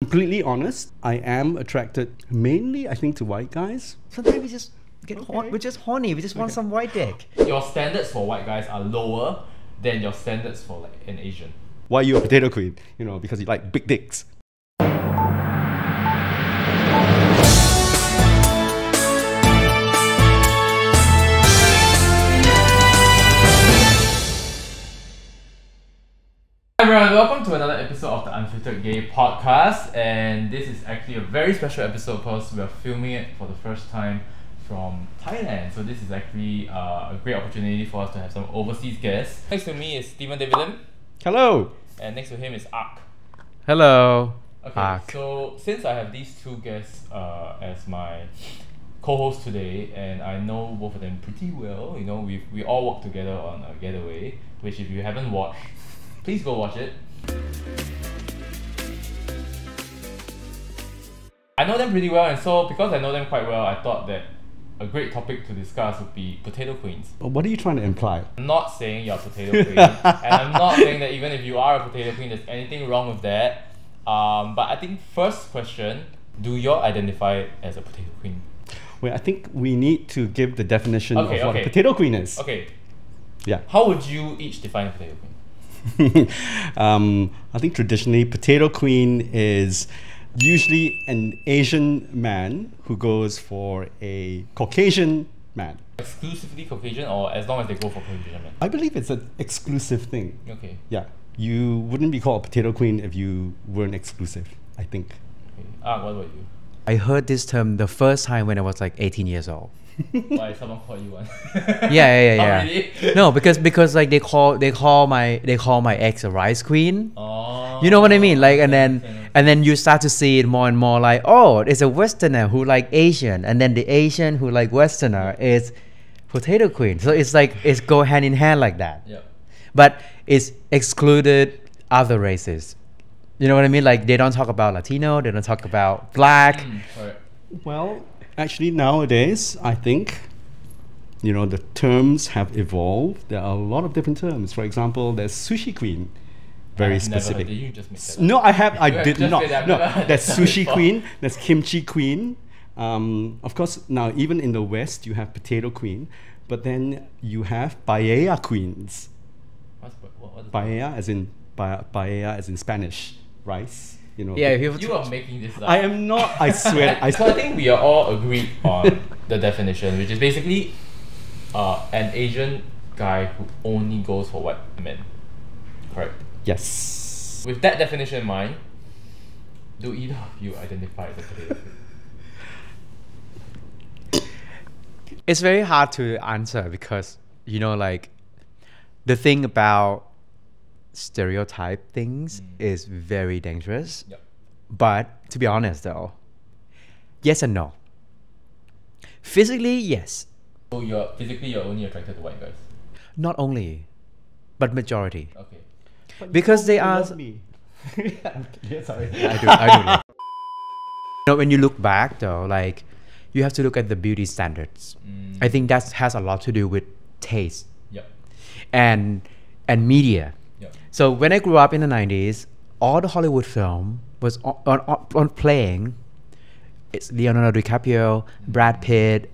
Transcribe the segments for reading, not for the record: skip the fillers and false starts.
Completely honest, I am attracted mainly, I think, to white guys. Sometimes we just get we're just horny. We just want some white dick. Your standards for white guys are lower than your standards for like an Asian. Why are you a potato queen? You know, because you like big dicks. Hi everyone, welcome to another episode of the Unfiltered Gay Podcast, and this is actually a very special episode because we are filming it for the first time from Thailand. So this is actually a great opportunity for us to have some overseas guests. Next to me is Stephen Davidson, Hello. and next to him is Ark. Hello. Okay, Ark. so since I have these two guests as my co-hosts today, and I know both of them pretty well, you know, we all work together on a getaway, which if you haven't watched, please go watch it. I know them pretty well, and so because I know them quite well, I thought that a great topic to discuss would be potato queens. What are you trying to imply? I'm not saying you're a potato queen, and I'm not saying that even if you are a potato queen, there's anything wrong with that. But I think first question, do you identify as a potato queen? Well, I think we need to give the definition of what Okay. a potato queen is. Okay, Yeah. how would you each define a potato queen? I think traditionally, potato queen is usually an Asian man who goes for a Caucasian man. Exclusively Caucasian, or as long as they go for Caucasian men? I believe it's an exclusive thing. Okay. Yeah. You wouldn't be called a potato queen if you weren't exclusive, I think. Okay. What about you? I heard this term the first time when I was like 18 years old. Why someone called you one? Yeah. Oh, really? No, because like they call my ex a rice queen. Oh. You know what I mean? Like and then you start to see it more and more like, oh, it's a Westerner who like Asian, and then the Asian who like Westerner is potato queen. So it's like it's go hand in hand like that. Yeah. But it's excluded other races. You know what I mean? Like they don't talk about Latino, they don't talk about black. Correct. Well, actually nowadays, I think, you know, the terms have evolved. There are a lot of different terms. For example, there's sushi queen. Very I've never specific. heard it. You just made that up. No, I You did just not. made that up. No, I've never heard there's that sushi before. queen, there's kimchi queen. Of course, now even in the West, you have potato queen, but then you have paella queens. What is Paella as in Spanish, rice. You know. Yeah, if you You are making this up. I am not. I swear. So I think we are all agreed on the definition, which is basically an Asian guy who only goes for white men. Correct. Yes. With that definition in mind, do either of you identify as a potato queen? It's very hard to answer because, you know, like the thing about stereotype things is very dangerous. Yep. But to be honest though, yes and no. Physically, yes. So you're only attracted to white guys. Not only, but majority. Okay. Because they are... Love me. Yeah, sorry. I do. You know, when you look back though, like you have to look at the beauty standards. I think that has a lot to do with taste Yep. and media. Yep. So when I grew up in the 90s, all the Hollywood film was on playing. It's Leonardo DiCaprio, Brad Pitt.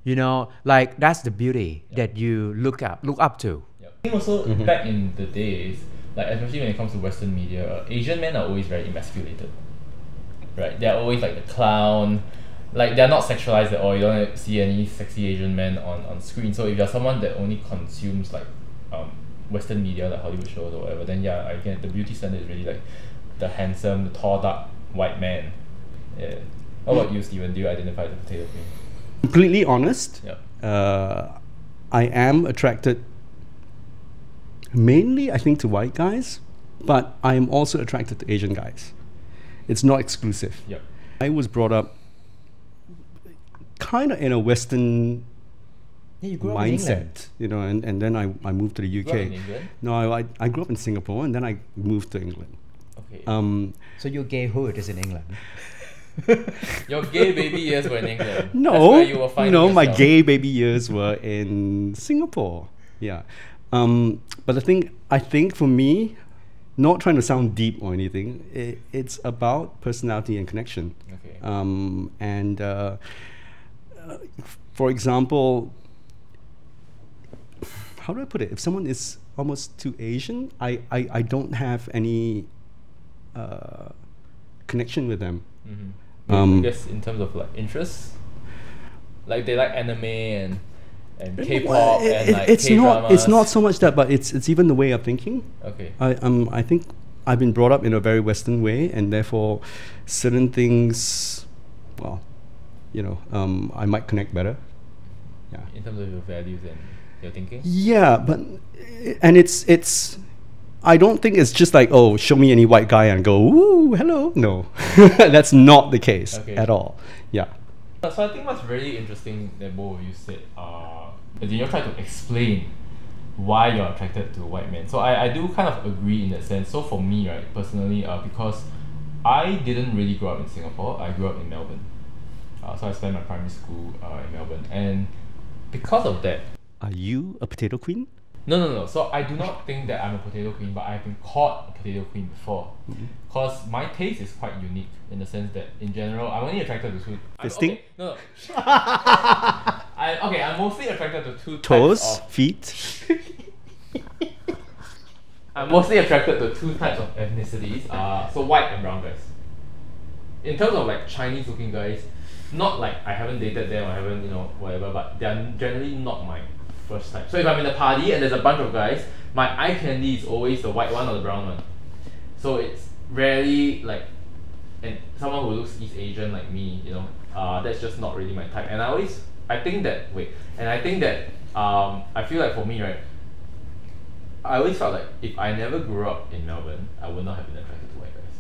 You know, like that's the beauty that you look up to. Yep. I think also back in the days, like especially when it comes to Western media, Asian men are always very emasculated. Right? They're always like the clown. Like they're not sexualized at all. You don't see any sexy Asian men on screen. So if you're someone that only consumes like Western media, like Hollywood shows or whatever, then yeah, I get the beauty standard is really like the handsome, the tall, dark white man. Yeah. How about you, Steven? Do you identify as a potato queen? Completely honest. Yeah. I am attracted mainly, I think, to white guys, but I am also attracted to Asian guys. It's not exclusive. Yep. I was brought up kind of in a Western Yeah, you grew up in England. mindset, you know, and then I moved to the UK. grew up in England? No, I grew up in Singapore and then I moved to England. Okay. So your gay hood is in England. Your gay baby years were in England. That's No, where you were finding my yourself. gay baby years were in Singapore. Yeah, but I think for me, not trying to sound deep or anything. It's about personality and connection. Okay. For example, how do I put it? If someone is almost too Asian, I don't have any connection with them. I guess in terms of like interests, like they like anime and K-pop and like K-dramas. It's not so much that, but it's even the way of thinking. Okay. I think I've been brought up in a very Western way, and therefore certain things, well, I might connect better. Yeah. In terms of your values and your thinking. Yeah, but and it's. I don't think it's just like, oh, show me any white guy and go, ooh, hello. No, that's not the case at all. Yeah. So I think what's really interesting that both of you said, that you try to explain why you're attracted to white men. So I do kind of agree in that sense. So for me, right, personally, because I didn't really grow up in Singapore. I grew up in Melbourne. So I spent my primary school in Melbourne, and because of that. Are you a potato queen? No. So I do not think that I'm a potato queen, but I've been called a potato queen before. Because my taste is quite unique in the sense that, in general, I'm only attracted to two. Fisting? No. I'm mostly attracted to two toes, types of feet. I'm mostly attracted to two types of ethnicities. So white and brown guys. In terms of like Chinese looking guys, not like I haven't dated them or I haven't, whatever, but they're generally not my first type. So if I'm in a party and there's a bunch of guys, my eye candy is always the white one or the brown one. So it's rarely like, and someone who looks East Asian like me, that's just not really my type. And I think that I feel like for me, right, I always felt like if I never grew up in Melbourne, I would not have been attracted to white guys.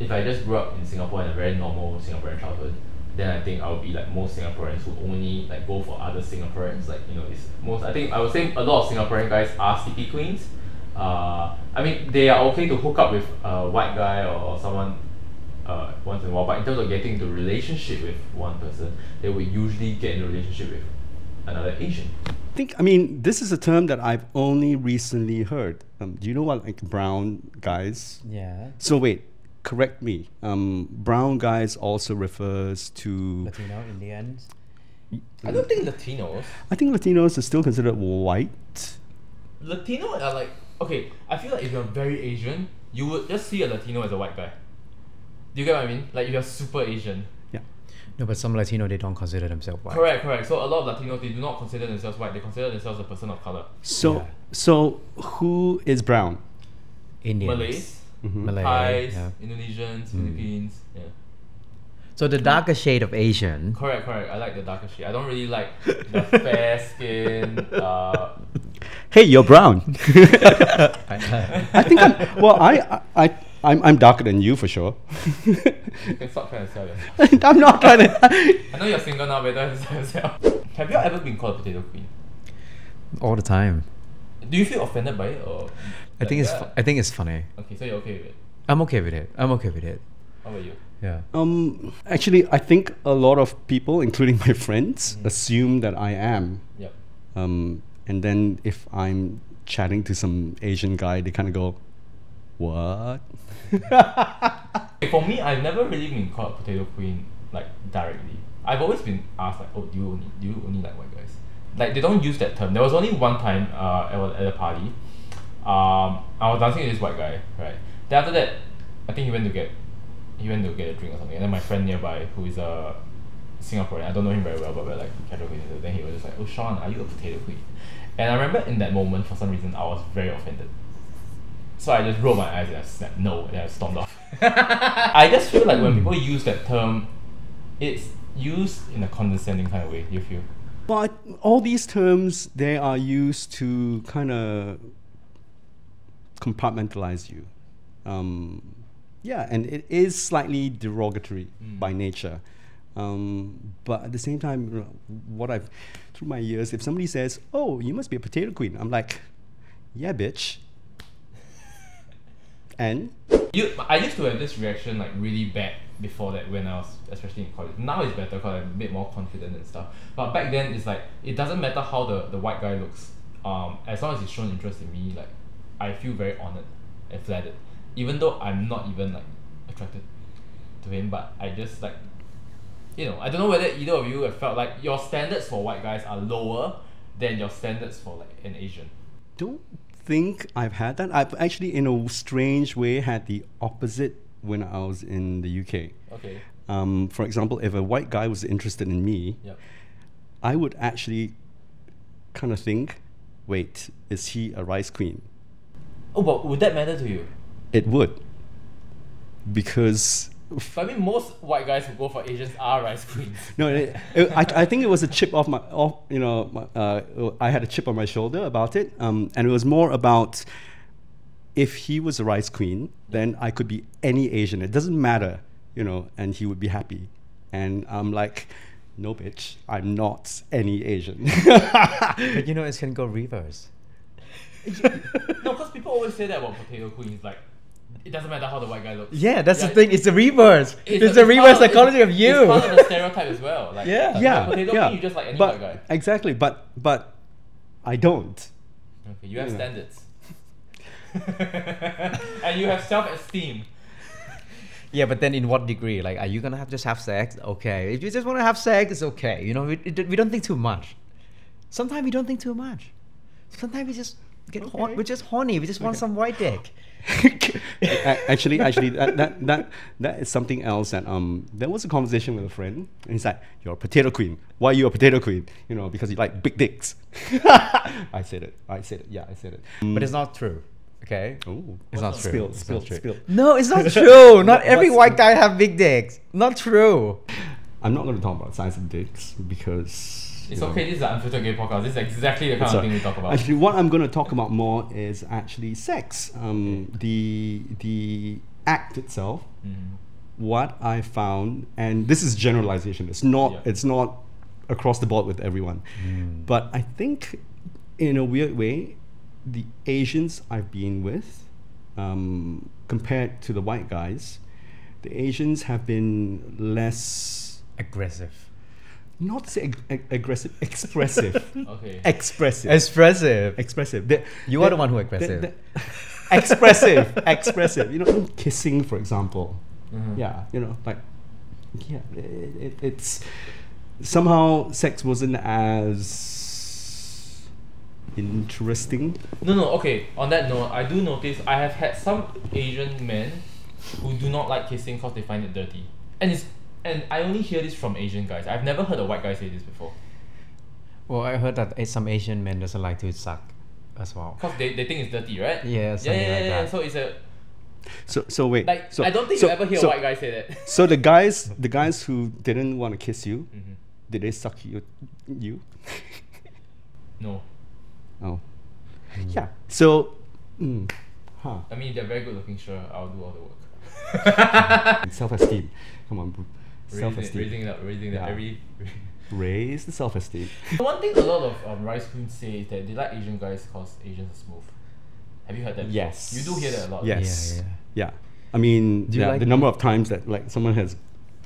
If I just grew up in Singapore in a very normal Singaporean childhood, then I think I would be like most Singaporeans who only like go for other Singaporeans. Like, I would say a lot of Singaporean guys are city queens. I mean, they are okay to hook up with a white guy or someone once in a while, but in terms of getting into a relationship with one person, they would usually get in a relationship with another Asian. I mean, this is a term that I've only recently heard. Do you know what like brown guys? Yeah. So wait. Correct me. Brown guys also refers to Latino, Indians. I don't think Latinos. I think Latinos are still considered white. Latino are like, okay, I feel like if you're very Asian, you would just see a Latino as a white guy. Do you get what I mean? Like if you're super Asian. Yeah. No, but some Latino, they don't consider themselves white. Correct. So a lot of Latinos, they do not consider themselves white. They consider themselves a person of color. So who is brown? Indians. Malays. Malay, Thais, Indonesians, Philippines. Yeah. So the darker shade of Asian. Correct. I like the darker shade. I don't really like the fair skin. Hey, you're brown. I think I'm darker than you for sure. You can stop trying to sell yourself. I'm not trying to. I know you're single now, but don't sell yourself. Have you ever been called a potato queen? All the time. Do you feel offended by it, or? I think it's funny. Okay, so you're okay with it. I'm okay with it. How about you? Yeah. Actually, I think a lot of people, including my friends, assume that I am. Yep. And then if I'm chatting to some Asian guy, they kind of go, "What?" For me, I've never really been called a potato queen like directly. I've always been asked like, "Oh, do you only like white guys?" Like they don't use that term. There was only one time at a party. I was dancing with this white guy, right? Then after that, I think he went to get a drink or something. And then my friend nearby, who is a Singaporean, I don't know him very well, but we're like casual acquaintances. Then he was just like, "Oh, Sean, are you a potato queen?" And I remember in that moment, for some reason, I was very offended. So I just rolled my eyes and I snapped no, and I stormed off. I just feel like when people use that term, it's used in a condescending kind of way. You feel? But all these terms, they are used to kind of compartmentalize you. And it is slightly derogatory by nature. But at the same time, through my years, if somebody says, "Oh, you must be a potato queen," I'm like, "Yeah, bitch." And? I used to have this reaction like really bad before that when I was especially in college. Now it's better because I'm a bit more confident and stuff. But back then it's like, it doesn't matter how the white guy looks. As long as he's shown interest in me, like I feel very honored and flattered, even though I'm not even like attracted to him, but I just like, you know, I don't know whether either of you have felt like your standards for white guys are lower than your standards for like an Asian. Don't think I've had that. I've actually, in a strange way, had the opposite when I was in the UK. Okay. For example, if a white guy was interested in me, Yep. I would actually kind of think, wait, is he a rice queen? Oh, but would that matter to you? It would. Because But I mean, most white guys who go for Asians are rice queens. no, I think it was a chip off my, I had a chip on my shoulder about it, and it was more about if he was a rice queen, then I could be any Asian. It doesn't matter, you know, and he would be happy. And I'm like, no, bitch, I'm not any Asian. But you know, it can go reverse. No, because people always say that about potato queens. Like, it doesn't matter how the white guy looks. Yeah, that's the Yeah, thing. It's the reverse. It's the part reverse psychology of you. It's part of the stereotype as well. Like, Yeah. like, Yeah, potato yeah. queen, you just like any but white guy. exactly, but I don't. Okay, you have Yeah. standards. And you have self-esteem. Yeah, but then in what degree? Like, are you gonna just have sex? Okay. If you just want to have sex, it's okay. You know, we don't think too much. Sometimes we don't think too much. Sometimes we just get we're just horny. We just want some white dick. actually, that is something else. That there was a conversation with a friend, and he's like, "You're a potato queen. Why are you a potato queen? You know, because you like big dicks." I said it. Yeah, I said it. But it's not true. Okay. Oh, It's not true. Spill, It's spill, not true. spill. No, it's not true. Not every What's- white guy have big dicks. Not true. I'm not going to talk about size of dicks because It's you know, okay, this is the Unfiltered Gay Podcast. This is exactly the kind So, of thing we talk about. Actually, what I'm going to talk about more is actually sex. The act itself. Mhm. What I found, and this is generalization. It's not. Yeah. It's not across the board with everyone. But I think, in a weird way, the Asians I've been with, compared to the white guys, the Asians have been less, Aggressive. not to say aggressive, expressive. Okay. Expressive. Expressive. Expressive. You are the one who aggressive. Expressive. Expressive. You know, kissing, for example. Mhm. Yeah, you know, like, yeah, it's somehow sex wasn't as interesting. No, okay. On that note, I do notice I have had some Asian men who do not like kissing because they find it dirty. And I only hear this from Asian guys. I've never heard a white guy say this before. Well, I heard that some Asian men doesn't like to suck as well. Because they think it's dirty, right? Yeah, something like that. So it's a So wait. like so, I don't think so, you ever hear so, a white guy say that. So the guys who didn't want to kiss you, Mhm. did they suck you? No. Oh, yeah. So, huh. I mean, they're very good looking, sure. I'll do all the work. Self-esteem. Come on, bro. Self-esteem. Raising it up Yeah. every. Raise the self-esteem. One thing a lot of rice queens say is that they like Asian guys because Asians are smooth. Have you heard that before? Yes. You do hear that a lot. Yes. Yeah, Yeah. I mean, Do you like the number of times that like someone has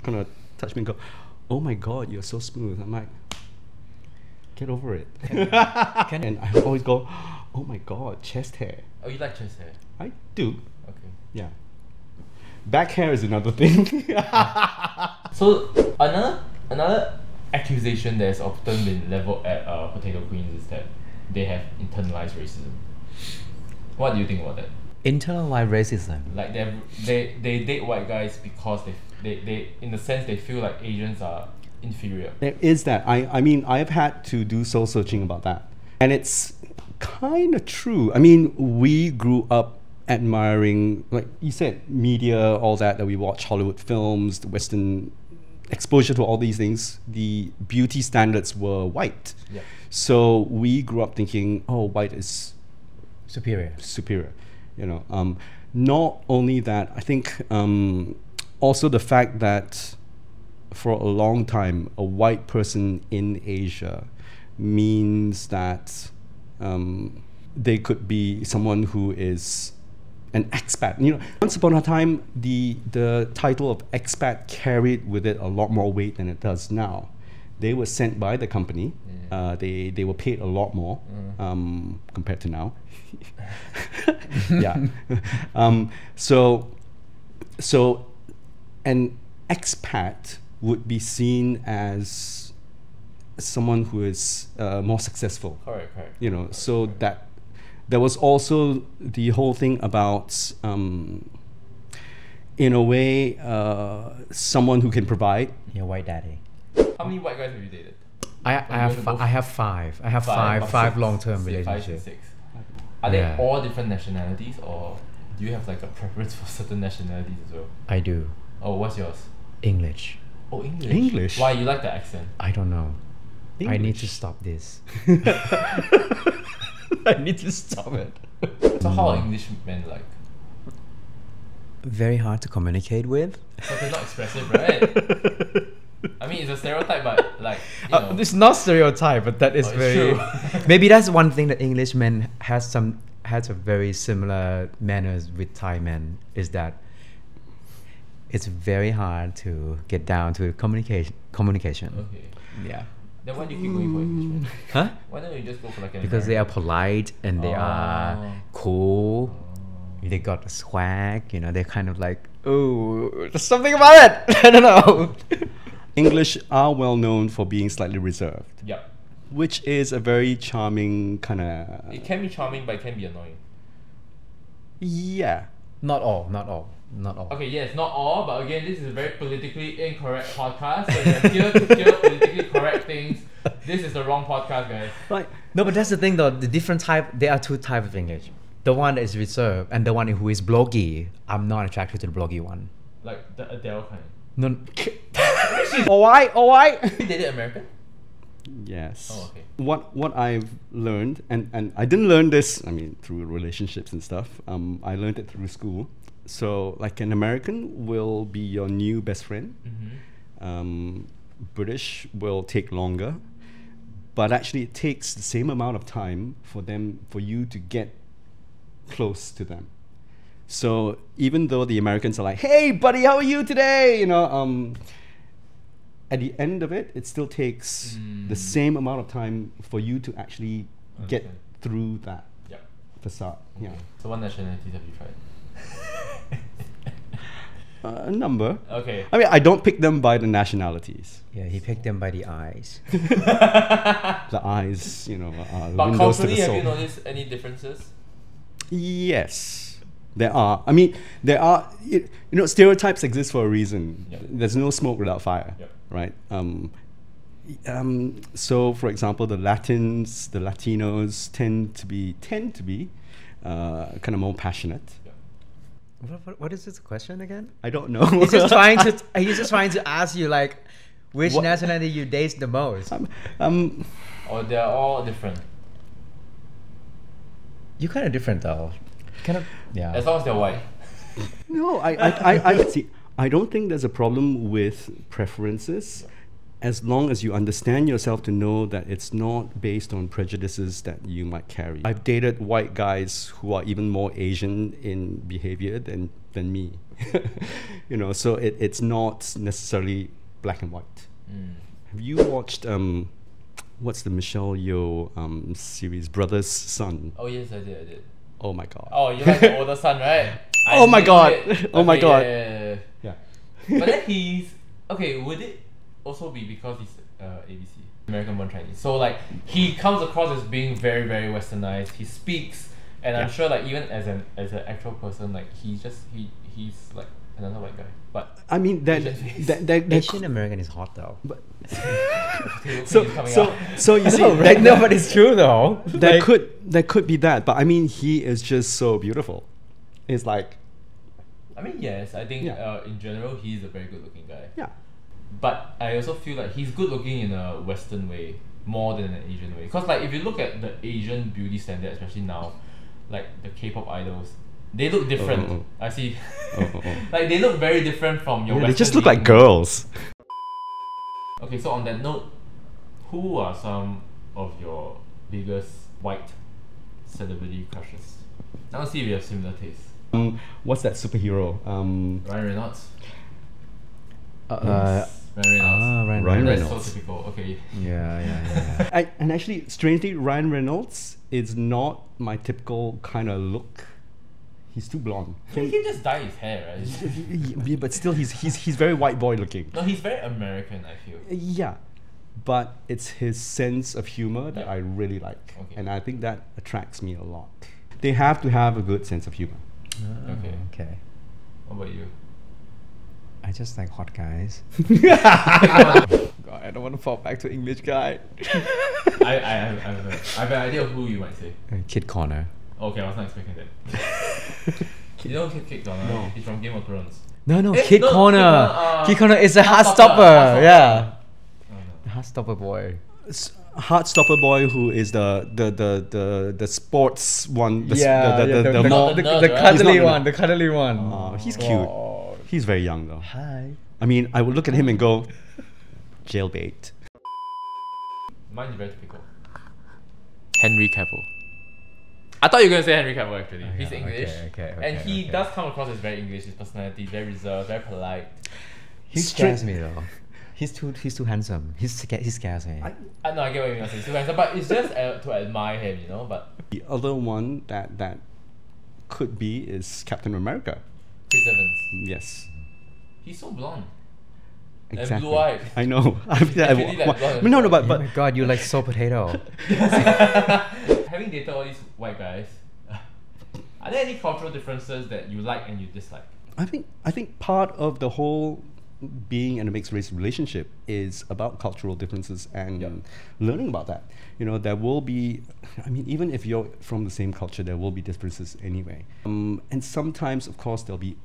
kind of touched me and go, "Oh my God, you're so smooth." I'm like, get over it. And I always go, "Oh my God, chest hair." Oh, you like chest hair? I do. Okay. Yeah. Back hair is another thing. So another accusation that's often been leveled at potato queens is that they have internalized racism. What do you think about that? Internalized racism. Like they date white guys because they in a sense they feel like Asians are inferior. There is that. I mean, I've had to do soul searching about that. And it's kind of true. I mean, we grew up admiring, like you said, media, all that we watch, Hollywood films, the Western exposure to all these things. The beauty standards were white. Yeah. So we grew up thinking, oh, white is Superior. superior. You know, not only that, I think also the fact that for a long time, a white person in Asia means that they could be someone who is an expat. You know, once upon a time, the title of expat carried with it a lot more weight than it does now. They were sent by the company. They were paid a lot more compared to now. Yeah. So an expat would be seen as someone who is more successful. Correct. You know, so that there was also the whole thing about, in a way, someone who can provide. Your white daddy. How many white guys have you dated? I have five. I have five long-term relationships. 5 to 6. Are they Yeah. all different nationalities, or do you have like a preference for certain nationalities as well? I do. Oh, what's yours? English. Oh, English. English? Why, you like the accent? I don't know. I need to English. stop this. I need to stop it. So how are English men like? Very hard to communicate with. So they're not expressive, right? I mean, it's a stereotype, but like, you know. It's not stereotype, but that is Oh, it's very. true. Maybe that's one thing that English men has a very similar manners with Thai men, is that it's very hard to get down to communication. Okay. Yeah. Then why do you keep going for English men? Huh? Why don't you just go for like an Because they are American? polite and they are Oh. cool. They got the swag, you know, they're kind of like, oh, there's something about it. I don't know. English are well known for being slightly reserved, Yep. which is a very charming kind of. It can be charming, but it can be annoying. Yeah. Not all. Okay, yes, not all, but again, this is a very politically incorrect podcast. So if you're here to hear politically correct things, this is the wrong podcast, guys. Like, No, but that's the thing though. The different type, there are two types of English. The one that is reserved and the one who is bloggy. I'm not attracted to the bloggy one. Like the Adele kind. No. Alright. You dated American? yes. Oh, okay. What I've learned, and I didn't learn this, I mean, through relationships and stuff. I learned it through school. So, like, an American will be your new best friend. Mm-hmm. British will take longer, but actually it takes the same amount of time for you to get close to them. So even though the Americans are like, "Hey, buddy, how are you today?" You know, at the end of it, it still takes the same amount of time for you to actually get Understand. through that Yep. facade. Okay. Yeah, So what nationalities have you tried? a number. Okay. I mean, I don't pick them by the nationalities. Yeah, he picked them by the eyes. The eyes, you know, are But windows to culturally, the have soul. you noticed any differences? Yes, there are. I mean, there are. You know, stereotypes exist for a reason. Yep. There's no smoke without fire, Yep. right? So, for example, the Latinos tend to be kind of more passionate. What is this question again? I don't know. He's just trying to ask you like, which What- nationality you date the most. Or they're all different? You're kind of different though. Kind of. Yeah. As long as they're white. No, I see. I don't think there's a problem with preferences, as long as you understand yourself to know that it's not based on prejudices that you might carry. I've dated white guys who are even more Asian in behavior than me. You know, so it's not necessarily black and white. Have you watched what's the Michelle Yeoh series, Brother's Son? Oh yes, I did. Oh my god. Oh, you like the older son, right? Oh my knew God. it. Oh my Okay, God. Yeah. Yeah. But then he's okay. Would it also be because he's ABC, American born Chinese? So like he comes across as being very very westernized. He speaks, and I'm Yeah. sure like even as an actual person, like he's like another white guy. But I mean that Asian American is hot though. so you see No, but it's true though. that could be that, but I mean he is just so beautiful. It's like I mean yes, I think Yeah. in general he's a very good looking guy. yeah. But I also feel like he's good looking in a Western way more than an Asian way. Because like if you look at the Asian beauty standard, especially now, like the K-pop idols, they look different. I see. Like they look very different from your Yeah, Western they just look like leading- girls. Okay, so on that note, who are some of your biggest white celebrity crushes? Now let's see if we have similar tastes. What's that superhero? Ryan Reynolds. Uh, Ryan Reynolds. Ryan Ryan That's Reynolds. so typical. Okay. Yeah. And actually, strangely, Ryan Reynolds is not my typical kind of look. He's too blonde. He can just dye his hair, right? Yeah, but still, he's very white boy looking. No, he's very American, I feel. Yeah, but it's his sense of humor that Yeah. I really like, Okay. and I think that attracts me a lot. They have to have a good sense of humor. Okay. Okay. What about you? I just like hot guys. God, I don't want to fall back to English guy. I have an idea of who you might say. Kid Corner. Okay, I was not expecting that. You know Kid Corner? No. He's from Game of Thrones. No, Eh, Kid no, Corner. Kid Corner is a heart stopper. Heartstopper. Yeah. Oh, no. Heart stopper boy. Heartstopper boy, who is the sports one. The the more- the nerd, right? cuddly He's not one. The cuddly one. Oh, he's cute. Oh. He's very young though. Hi. I mean, I would look at him and go, jailbait. Mine's very typical. Henry Cavill. I thought you were going to say Henry Cavill actually. Okay, He's English. okay, and he okay. does come across as very English, his personality, very reserved, very polite. He scares me though. He's too handsome. He scares me. I know, I get what you mean. He's too handsome, but it's just to admire him, you know. But The other one that could be is Captain America. Chris Evans, Yes. he's so blonde. Exactly. And blue-eyed. I know. Really like blonde. No, Oh but my god, you like sour potato. Having dated all these white guys, are there any cultural differences that you like and you dislike? I think part of the whole being in a mixed race relationship is about cultural differences and Yep. learning about that. You know, there will be, I mean, even if you're from the same culture, there will be differences anyway. And sometimes, of course, there'll be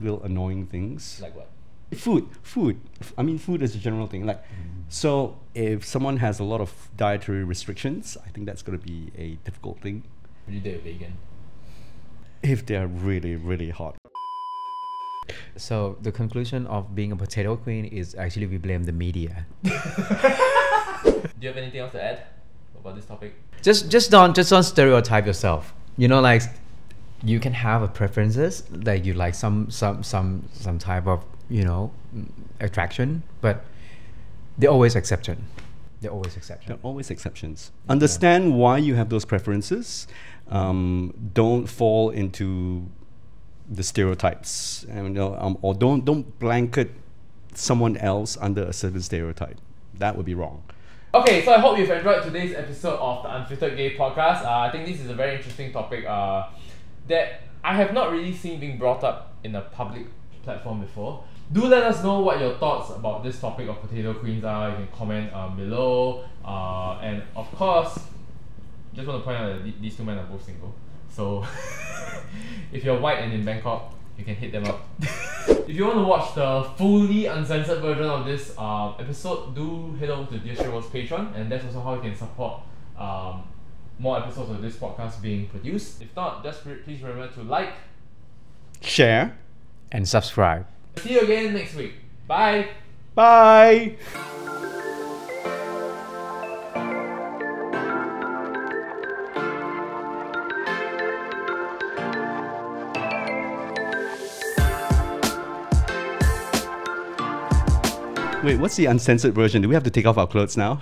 real annoying things. Like what? Food. I mean, food is a general thing. Like, so if someone has a lot of dietary restrictions, I think that's going to be a difficult thing. Would you date a vegan? If they're really, really hot. So the conclusion of being a potato queen is actually we blame the media. Do you have anything else to add about this topic? Just don't stereotype yourself. You know, like you can have a preferences, like you like some type of, you know, attraction, but they're always exception. They're always exception. There are always exceptions. Understand why you have those preferences. Don't fall into the stereotypes, and or don't blanket someone else under a certain stereotype. That would be wrong. Okay, so I hope you've enjoyed today's episode of the Unfiltered Gay Podcast. I think this is a very interesting topic that I have not really seen being brought up in a public platform before. Do let us know what your thoughts about this topic of potato queens are. You can comment below. And of course, just want to point out that these two men are both single. So if you're white and in Bangkok, you can hit them up. If you want to watch the fully uncensored version of this episode, do head over to Dear Show's Patreon, and that's also how you can support more episodes of this podcast being produced. If not, just please remember to like, Share. And subscribe. see you again next week. Bye! Bye. Wait, what's the uncensored version? Do we have to take off our clothes now?